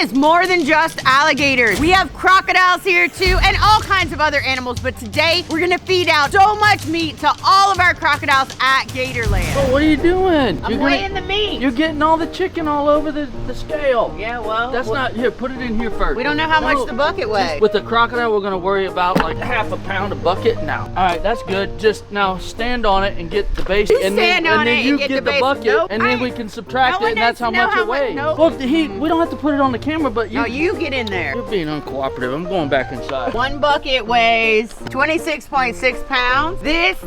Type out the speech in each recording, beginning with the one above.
is more than just alligators. We have crocodiles here too, and all kinds of other animals. But today, we're gonna feed out so much meat to all of our crocodiles at Gatorland. But what are you doing? I'm weighing the meat. You're getting all the chicken all over the scale. Yeah, well. That's not, here, put it in here first. We don't know how much the bucket weighs. With the crocodile, we're gonna worry about like half a pound a bucket now. All right, that's good. Just now stand on it and get the base. And then you get the bucket, nope, and then we can subtract it, and that's how much it weighs. Nope. Well, we don't have to put it on the camera, but you. No, you get in there. You're being uncooperative. I'm going back inside. One bucket weighs 26.6 pounds. This,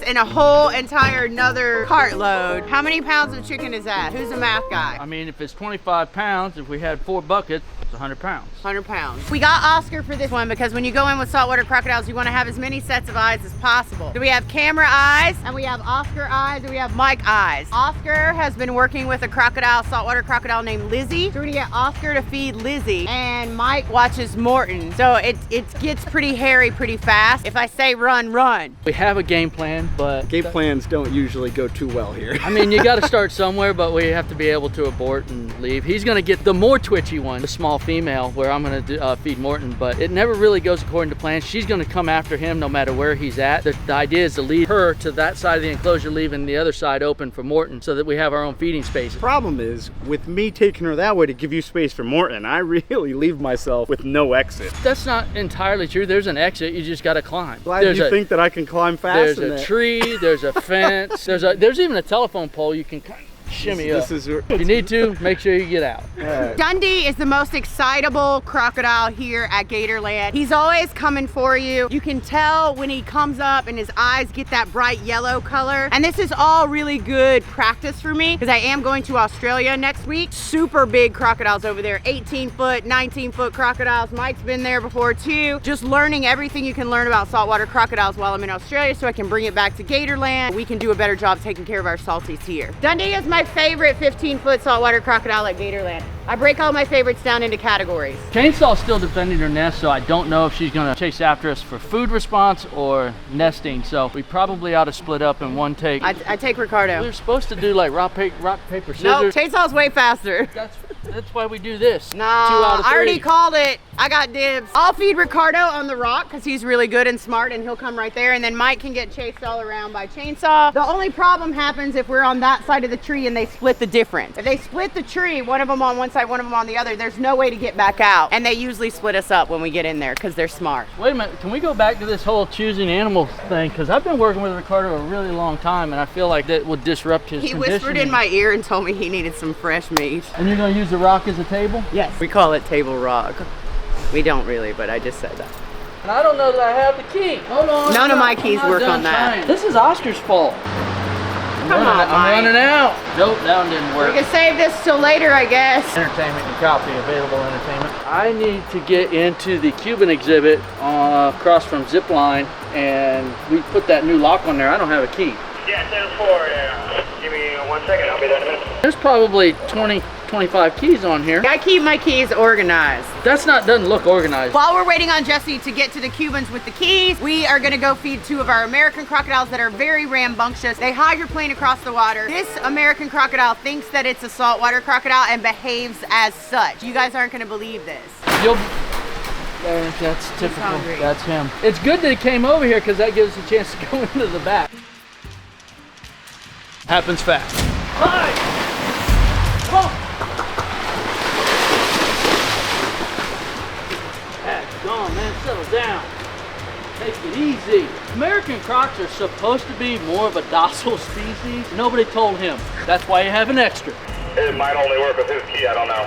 and a whole entire another cartload. How many pounds of chicken is that? Who's the math guy? I mean, if it's 25 pounds, if we had 4 buckets, it's 100 pounds. 100 pounds. We got Oscar for this one because when you go in with saltwater crocodiles, you want to have as many sets of eyes as possible. So we have camera eyes, and we have Oscar eyes, and we have Mike eyes. Oscar has been working with a crocodile, saltwater crocodile named Lizzie. So we're gonna get Oscar to feed Lizzie, and Mike watches Morton. So it gets pretty hairy pretty fast. If I say run, run. We have a game plan, but game plans don't usually go too well here. I mean, you got to start somewhere, but we have to be able to abort and leave. He's gonna get the more twitchy one, the small female, where I'm gonna feed Morton, but it never really goes according to plan. She's gonna come after him no matter where he's at. The idea is to lead her to that side of the enclosure, leaving the other side open for Morton so that we have our own feeding space. Problem is, with me taking her that way to give you space for Morton, I really leave myself with no exit. That's not entirely true. There's an exit, you just gotta climb. Glad you think that I can climb fast. There's a tree, there's a fence, there's even a telephone pole you can kind of shimmy up. If you need to, make sure you get out. Right. Dundee is the most excitable crocodile here at Gatorland. He's always coming for you. You can tell when he comes up and his eyes get that bright yellow color. And this is all really good practice for me because I am going to Australia next week. Super big crocodiles over there, 18-foot, 19-foot crocodiles. Mike's been there before too. Just learning everything you can learn about saltwater crocodiles while I'm in Australia so I can bring it back to Gatorland. We can do a better job taking care of our salties here. Dundee is my favorite 15-foot saltwater crocodile at Gatorland. I break all my favorites down into categories. Chainsaw's still defending her nest, so I don't know if she's gonna chase after us for food response or nesting, so we probably ought to split up in one take. I take Ricardo. We were supposed to do like rock, paper, scissors. No, Chainsaw's way faster. That's why we do this. No, 2 out of 3. I already called it. I got dibs. I'll feed Ricardo on the rock because he's really good and smart and he'll come right there, and then Mike can get chased all around by Chainsaw. The only problem happens if we're on that side of the tree and they split the difference. If they split the tree, one of them on one side, one of them on the other, there's no way to get back out. And they usually split us up when we get in there because they're smart. Wait a minute, can we go back to this whole choosing animals thing? Because I've been working with Ricardo a really long time and I feel like that would disrupt his He conditioning. whispered in my ear and told me he needed some fresh meat. And you're gonna use the rock as a table? Yes. We call it table rock. We don't really, but I just said that. And I don't know that I have the key. Hold on. None of my keys work on that. This is Oscar's fault. Come on, I'm running out. Nope, that one didn't work. We can save this till later, I guess. Entertainment and copy, available entertainment. I need to get into the Cuban exhibit across from Zipline, and we put that new lock on there. I don't have a key. Yeah, 10-4. Give me 1 second. I'll be there in a minute. There's probably 25 keys on here. I keep my keys organized. Doesn't look organized. While we're waiting on Jesse to get to the Cubans with the keys, we are gonna go feed 2 of our American crocodiles that are very rambunctious. They hydroplane across the water. This American crocodile thinks that it's a saltwater crocodile and behaves as such. You guys aren't gonna believe this. That's typical. That's him. It's good that he came over here because that gives us a chance to go into the back. Happens fast. Hi! Oh. That's gone, man. Settle down. Take it easy. American crocs are supposed to be more of a docile species. Nobody told him. That's why you have an extra. It might only work with his key. I don't know.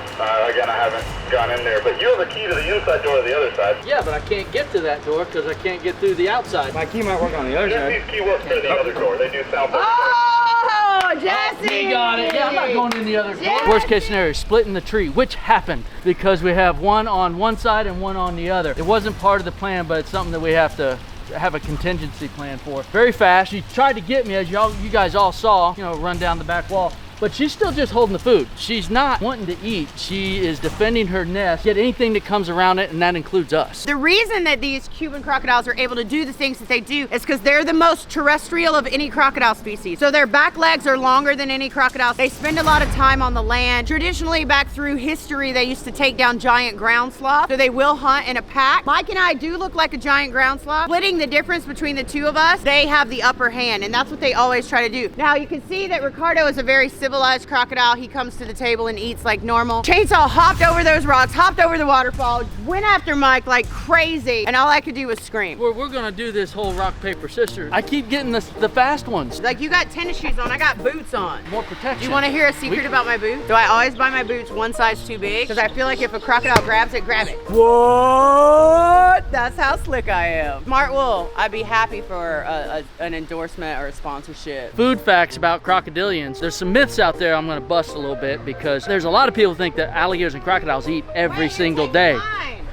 Again, I haven't gone in there. But you have a key to the inside door or the other side. Yeah, but I can't get to that door because I can't get through the outside. My key might work on the other side. Jesse's key works through the other door. They do sound better. Oh, Jesse! He got it. Yeah, I'm not going in the other door. Worst case scenario, splitting the tree, which happened because we have one on one side and one on the other. It wasn't part of the plan, but it's something that we have to have a contingency plan for. Very fast. He tried to get me, as you guys all saw, run down the back wall. but she's still just holding the food. She's not wanting to eat. She is defending her nest, get anything that comes around it, and that includes us. The reason that these Cuban crocodiles are able to do the things that they do is because they're the most terrestrial of any crocodile species. So their back legs are longer than any crocodile. They spend a lot of time on the land. Traditionally, back through history, they used to take down giant ground sloths. So they will hunt in a pack. Mike and I do look like a giant ground sloth. Splitting the difference between the two of us, they have the upper hand, and that's what they always try to do. Now you can see that Ricardo is a very civilized crocodile. He comes to the table and eats like normal. Chainsaw hopped over those rocks, hopped over the waterfall, went after Mike like crazy, and all I could do was scream. We're gonna do this whole rock, paper, scissors. I keep getting the fast ones. Like, you got tennis shoes on, I got boots on. More protection. Do you want to hear a secret about my boots? Do I always buy my boots one size too big? Because I feel like if a crocodile grabs it, grab it. What? That's how slick I am. Smart wool. I'd be happy for an endorsement or a sponsorship. Food facts about crocodilians. There's some myths out there I'm gonna bust a little bit, because there's a lot of people who think that alligators and crocodiles eat every single day.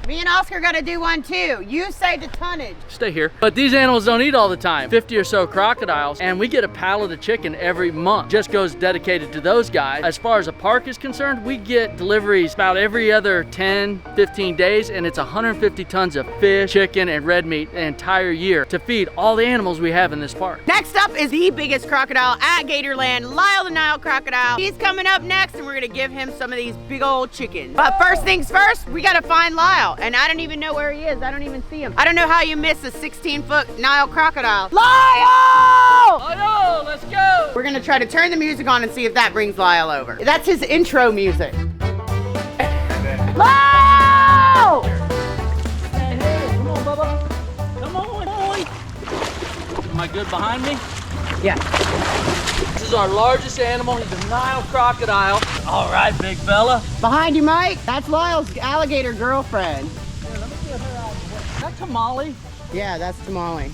Me and Oscar gotta do one too. You say the tonnage. Stay here. But these animals don't eat all the time. 50 or so crocodiles, and we get a pallet of chicken every month. Just goes dedicated to those guys. As far as a park is concerned, we get deliveries about every other 10, 15 days, and it's 150 tons of fish, chicken, and red meat the entire year to feed all the animals we have in this park. Next up is the biggest crocodile at Gatorland, Lyall the Nile crocodile. He's coming up next, and we're gonna give him some of these big old chickens. But first things first, we gotta find Lyall. And I don't even know where he is. I don't even see him. I don't know how you miss a 16-foot Nile crocodile. Lyall! Lyall, let's go! We're gonna try to turn the music on and see if that brings Lyall over. That's his intro music. Lyall! Hey, come on, Bubba. Come on, boy. Am I good behind me? Yeah. This is our largest animal. He's a Nile crocodile. All right, big fella. Behind you, Mike. That's Lyall's alligator girlfriend. Here, let me get her out of the way. Is that Tamale? Yeah, that's Tamale.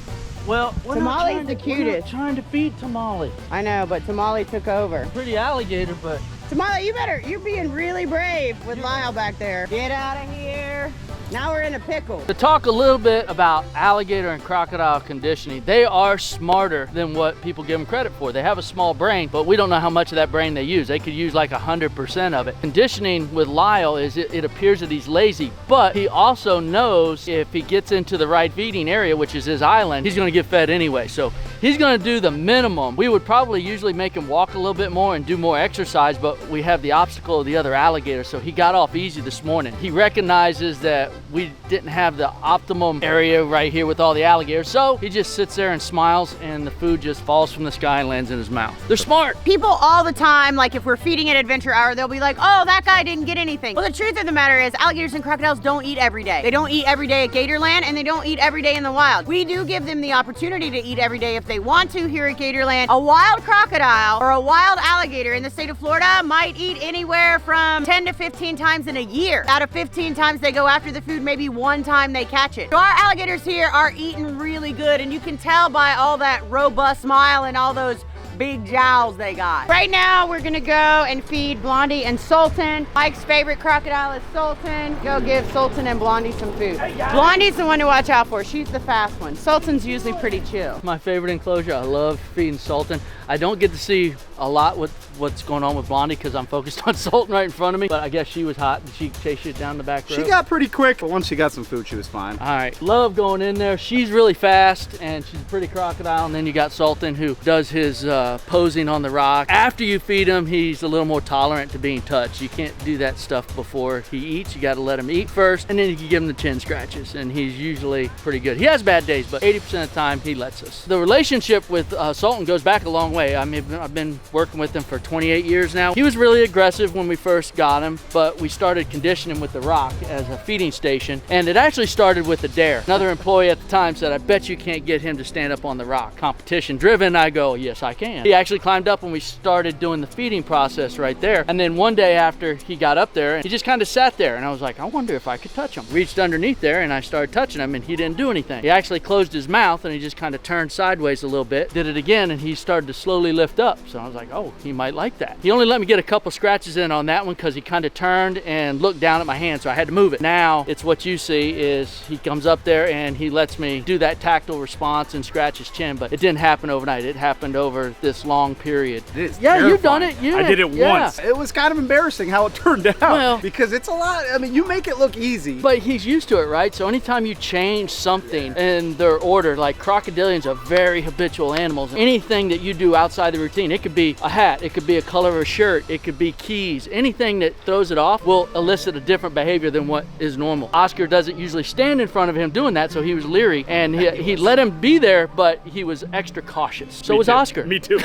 Well, Tamale's the cutest. We're not trying to feed Tamale. I know, but Tamale took over. Pretty alligator, but... Tamale, you're being really brave with Lyall back there. Get out of here. Now we're in a pickle. To talk a little bit about alligator and crocodile conditioning, they are smarter than what people give them credit for. They have a small brain, but we don't know how much of that brain they use. They could use like 100% of it. Conditioning with Lyall is it appears that he's lazy, but he also knows if he gets into the right feeding area, which is his island, he's gonna get fed anyway. So he's gonna do the minimum. We would probably usually make him walk a little bit more and do more exercise, but we have the obstacle of the other alligator, so he got off easy this morning. He recognizes that we didn't have the optimum area right here with all the alligators, so he just sits there and smiles, and the food just falls from the sky and lands in his mouth. They're smart. People all the time, like if we're feeding at Adventure Hour, they'll be like, oh, that guy didn't get anything. Well, the truth of the matter is alligators and crocodiles don't eat every day. They don't eat every day at Gatorland, and they don't eat every day in the wild. We do give them the opportunity to eat every day if they want to here at Gatorland. A wild crocodile or a wild alligator in the state of Florida might eat anywhere from 10 to 15 times in a year. Out of 15 times they go after the food, maybe one time they catch it. So our alligators here are eating really good, and you can tell by all that robust smile and all those big jowls they got. Right now, we're gonna go and feed Blondie and Sultan. Mike's favorite crocodile is Sultan. Go give Sultan and Blondie some food. Blondie's the one to watch out for. She's the fast one. Sultan's usually pretty chill. My favorite enclosure. I love feeding Sultan. I don't get to see a lot with what's going on with Blondie because I'm focused on Sultan right in front of me, but I guess she was hot and she chased it down the back road. She got pretty quick, but once she got some food, she was fine. All right, love going in there. She's really fast and she's a pretty crocodile. And then you got Sultan who does his posing on the rock. After you feed him, he's a little more tolerant to being touched. You can't do that stuff before he eats. You got to let him eat first, and then you can give him the chin scratches, and he's usually pretty good. He has bad days, but 80% of the time he lets us. The relationship with Sultan goes back a long way. I mean, I've been working with him for 28 years now. He was really aggressive when we first got him, but we started conditioning him with the rock as a feeding station, and it actually started with the dare. Another employee at the time said, I bet you can't get him to stand up on the rock. Competition driven, I go, yes, I can. He actually climbed up when we started doing the feeding process right there, and then one day after he got up there, he just kind of sat there, and I was like, I wonder if I could touch him. Reached underneath there, and I started touching him, and he didn't do anything. He actually closed his mouth, and he just kind of turned sideways a little bit, did it again, and he started to slowly lift up. So I was like, like, oh, he might like that. He only let me get a couple scratches in on that one because he kind of turned and looked down at my hand, so I had to move it. Now it's what you see is he comes up there and he lets me do that tactile response and scratch his chin, but it didn't happen overnight. It happened over this long period. Yeah, you've done it. I did it once. It was kind of embarrassing how it turned out, well, because it's a lot. I mean, you make it look easy, but he's used to it, right? So anytime you change something in their order, like crocodilians are very habitual animals. Anything that you do outside the routine, it could be a hat, it could be a color of a shirt, it could be keys, anything that throws it off will elicit a different behavior than what is normal. Oscar doesn't usually stand in front of him doing that, so he was leery, and he let him be there, but he was extra cautious. So was Oscar. Me too.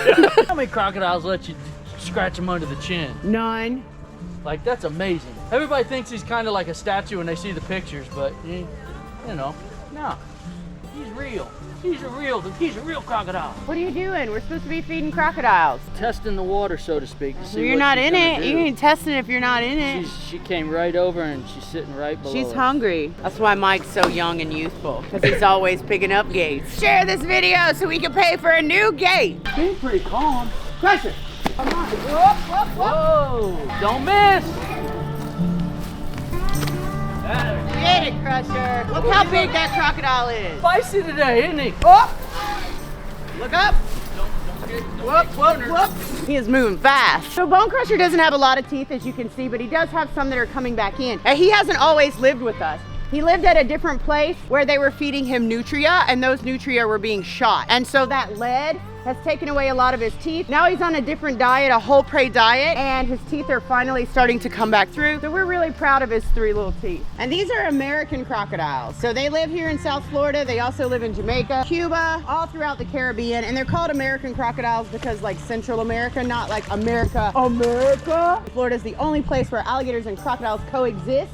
How many crocodiles let you scratch him under the chin? None. Like, that's amazing. Everybody thinks he's kind of like a statue when they see the pictures, but you know, no, he's real. He's a real crocodile. What are you doing? We're supposed to be feeding crocodiles. Testing the water, so to speak, to see You're what not she's in gonna it. do. You ain't testing if you're not in it. She came right over and she's sitting right below She's us. hungry. That's why Mike's so young and youthful, because he's always picking up gates. Share this video so we can pay for a new gate. She's pretty calm. Pressure. Come on. Whoop, whoop, whoop. Whoa! Don't miss. Get it, Crusher. Look how big that crocodile is. Spicy today, isn't he? Oh! Look up. Whoop, whoop, whoop. He is moving fast. So Bone Crusher doesn't have a lot of teeth, as you can see, but he does have some that are coming back in. And he hasn't always lived with us. He lived at a different place where they were feeding him nutria, and those nutria were being shot. And so that lead has taken away a lot of his teeth. Now he's on a different diet, a whole prey diet, and his teeth are finally starting to come back through. So we're really proud of his 3 little teeth. And these are American crocodiles. So they live here in South Florida. They also live in Jamaica, Cuba, all throughout the Caribbean. And they're called American crocodiles because, like, Central America, not like America. Florida is the only place where alligators and crocodiles coexist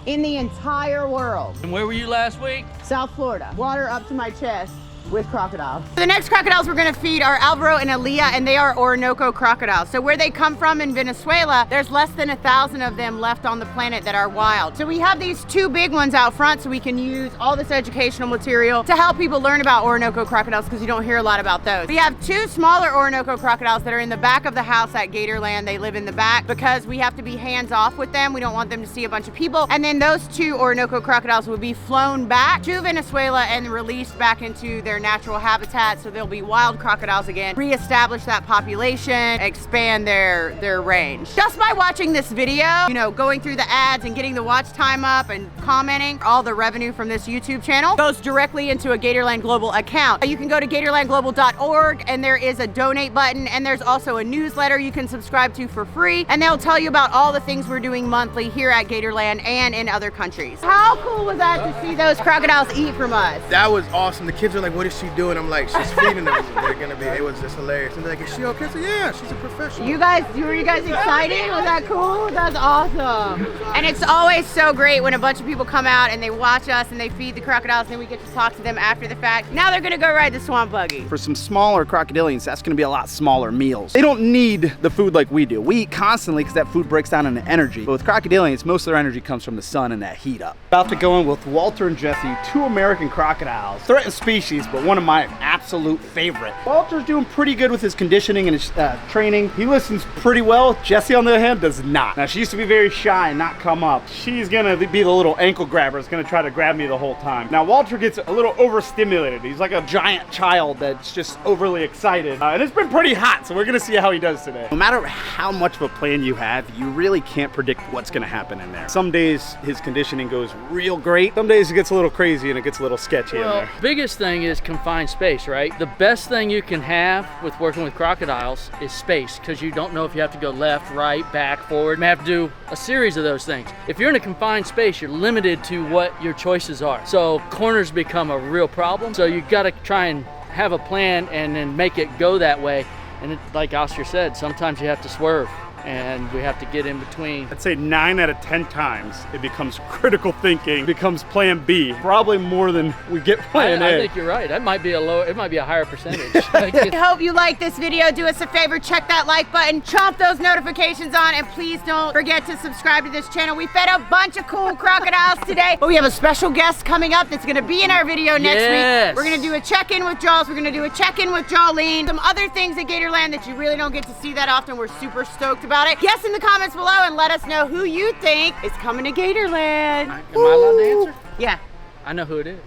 in the entire world. And where were you last week? South Florida. Water up to my chest with crocodiles. The next crocodiles we're gonna feed are Alvaro and Aaliyah, and they are Orinoco crocodiles. So where they come from in Venezuela, there's less than 1,000 of them left on the planet that are wild. So we have these 2 big ones out front, so we can use all this educational material to help people learn about Orinoco crocodiles, because you don't hear a lot about those. We have 2 smaller Orinoco crocodiles that are in the back of the house at Gatorland. They live in the back because we have to be hands off with them. We don't want them to see a bunch of people. And then those 2 Orinoco crocodiles will be flown back to Venezuela and released back into their natural habitat, so they'll be wild crocodiles again, reestablish that population, expand their range. Just by watching this video, you know, going through the ads and getting the watch time up and commenting, all the revenue from this YouTube channel goes directly into a Gatorland Global account. You can go to gatorlandglobal.org, and there is a donate button, and there's also a newsletter you can subscribe to for free, and they'll tell you about all the things we're doing monthly here at Gatorland and in other countries. How cool was that to see those crocodiles eat from us? That was awesome. The kids are like, what is she doing? I'm like, she's feeding them. They're gonna be, it was just hilarious. And they're like, is she okay? I said, yeah, she's a professional. Were you guys excited? Was that cool? That's awesome. And it's always so great when a bunch of people come out and they watch us and they feed the crocodiles, and then we get to talk to them after the fact. Now they're gonna go ride the swamp buggy. For some smaller crocodilians, that's gonna be a lot smaller meals. They don't need the food like we do. We eat constantly because that food breaks down into energy. But with crocodilians, most of their energy comes from the sun and that heat up. About to go in with Walter and Jesse, 2 American crocodiles. Threatened species, but one of my absolute favorite. Walter's doing pretty good with his conditioning and his training. He listens pretty well. Jesse, on the other hand, does not. Now, she used to be very shy and not come up. She's gonna be the little ankle grabber. It's gonna try to grab me the whole time. Now, Walter gets a little overstimulated. He's like a giant child that's just overly excited. And it's been pretty hot, so we're gonna see how he does today. No matter how much of a plan you have, you really can't predict what's gonna happen in there. Some days his conditioning goes real great. Some days it gets a little crazy and it gets a little sketchy in there. Biggest thing is confined space, right? The best thing you can have with working with crocodiles is space, because you don't know if you have to go left, right, back, forward. You may have to do a series of those things. If you're in a confined space, you're limited to what your choices are. So corners become a real problem. So you got to try and have a plan and then make it go that way. And like Oscar said, sometimes you have to swerve. and we have to get in between. I'd say 9 out of 10 times it becomes critical thinking, becomes plan B. Probably more than we get plan A. I think you're right. That might be it might be a higher percentage. I hope you like this video. Do us a favor, check that like button, chomp those notifications on, and please don't forget to subscribe to this channel. We fed a bunch of cool crocodiles today, but we have a special guest coming up that's gonna be in our video next week. We're gonna do a check-in with Jaws. We're gonna do a check-in with Jolene. Some other things at Gatorland that you really don't get to see that often. We're super stoked about it. Guess in the comments below and let us know who you think is coming to Gatorland. Am I allowed to answer? Yeah. I know who it is.